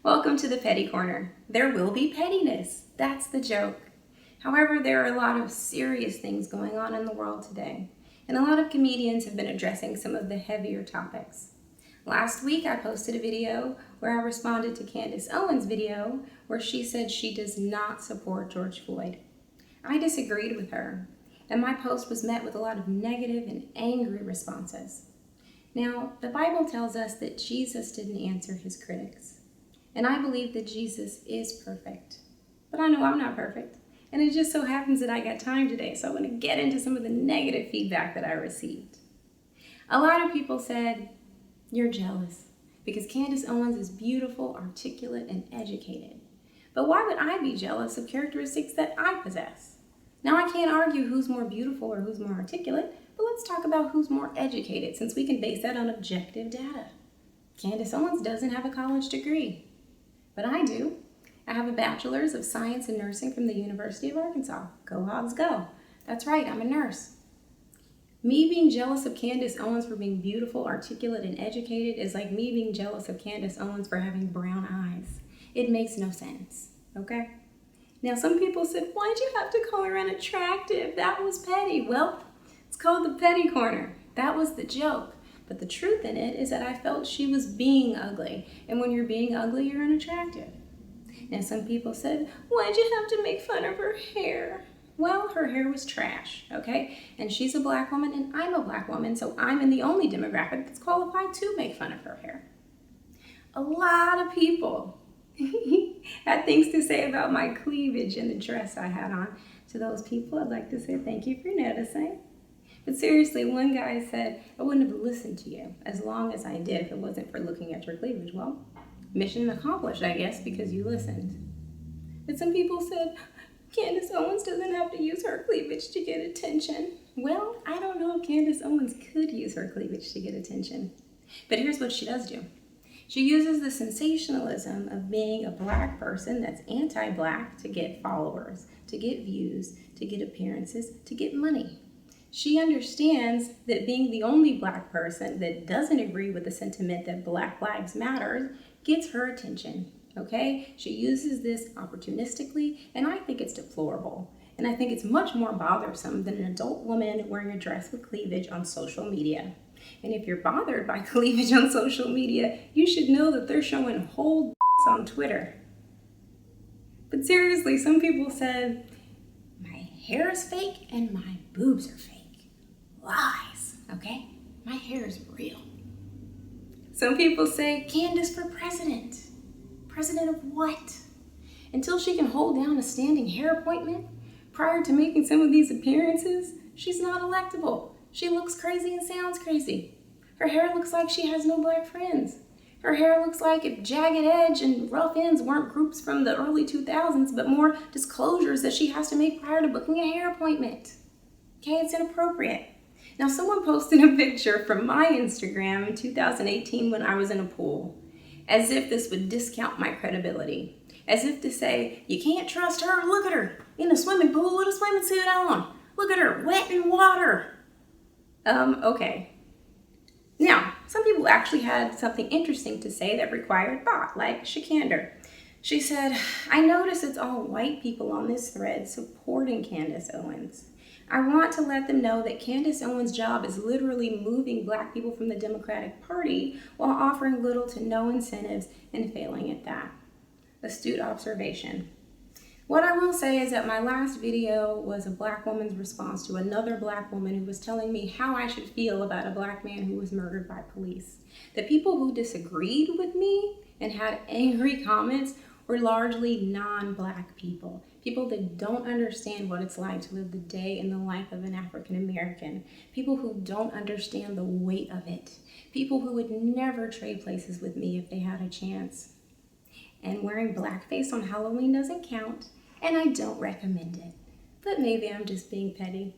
Welcome to the Petty Corner. There will be pettiness. That's the joke. However, there are a lot of serious things going on in the world today, and a lot of comedians have been addressing some of the heavier topics. Last week, I posted a video where I responded to Candace Owens' video where she said she does not support George Floyd. I disagreed with her, and my post was met with a lot of negative and angry responses. Now, the Bible tells us that Jesus didn't answer his critics. And I believe that Jesus is perfect. But I know I'm not perfect. And it just so happens that I got time today, so I want to get into some of the negative feedback that I received. A lot of people said, "You're jealous because Candace Owens is beautiful, articulate, and educated. But why would I be jealous of characteristics that I possess?" Now, I can't argue who's more beautiful or who's more articulate, but let's talk about who's more educated, since we can base that on objective data. Candace Owens doesn't have a college degree. But I do. I have a bachelor's of science and nursing from the University of Arkansas. Go Hogs go. That's right, I'm a nurse. Me being jealous of Candace Owens for being beautiful, articulate, and educated is like me being jealous of Candace Owens for having brown eyes. It makes no sense, okay? Now, some people said, "Why'd you have to call her unattractive? That was petty." Well, it's called the Petty Corner. That was the joke. But the truth in it is that I felt she was being ugly. And when you're being ugly, you're unattractive. Now, some people said, "Why'd you have to make fun of her hair?" Well, her hair was trash, okay? And she's a black woman and I'm a black woman, so I'm in the only demographic that's qualified to make fun of her hair. A lot of people had things to say about my cleavage and the dress I had on. To those people, I'd like to say thank you for noticing. But seriously, one guy said, "I wouldn't have listened to you as long as I did if it wasn't for looking at your cleavage." Well, mission accomplished, I guess, because you listened. But some people said, "Candace Owens doesn't have to use her cleavage to get attention." Well, I don't know if Candace Owens could use her cleavage to get attention. But here's what she does do. She uses the sensationalism of being a black person that's anti-black to get followers, to get views, to get appearances, to get money. She understands that being the only black person that doesn't agree with the sentiment that Black Lives Matter gets her attention, okay? She uses this opportunistically, and I think it's deplorable. And I think it's much more bothersome than an adult woman wearing a dress with cleavage on social media. And if you're bothered by cleavage on social media, you should know that they're showing whole on Twitter. But seriously, some people said, "My hair is fake and my boobs are fake." Lies, okay? My hair is real. Some people say, "Candace for president." President of what? Until she can hold down a standing hair appointment prior to making some of these appearances, she's not electable. She looks crazy and sounds crazy. Her hair looks like she has no black friends. Her hair looks like if Jagged Edge and Rough Ends weren't groups from the early 2000s, but more disclosures that she has to make prior to booking a hair appointment. Okay, it's inappropriate. Now, someone posted a picture from my Instagram in 2018 when I was in a pool, as if this would discount my credibility. As if to say, "You can't trust her, look at her, in a swimming pool with a swimming suit on. Look at her, wet in water." Okay. Now, some people actually had something interesting to say that required thought, like Shikander. She said, "I notice it's all white people on this thread supporting Candace Owens. I want to let them know that Candace Owens' job is literally moving black people from the Democratic Party while offering little to no incentives and failing at that." Astute observation. What I will say is that my last video was a black woman's response to another black woman who was telling me how I should feel about a black man who was murdered by police. The people who disagreed with me and had angry comments were largely non-black people. People that don't understand what it's like to live the day in the life of an African American. People who don't understand the weight of it. People who would never trade places with me if they had a chance. And wearing blackface on Halloween doesn't count, and I don't recommend it. But maybe I'm just being petty.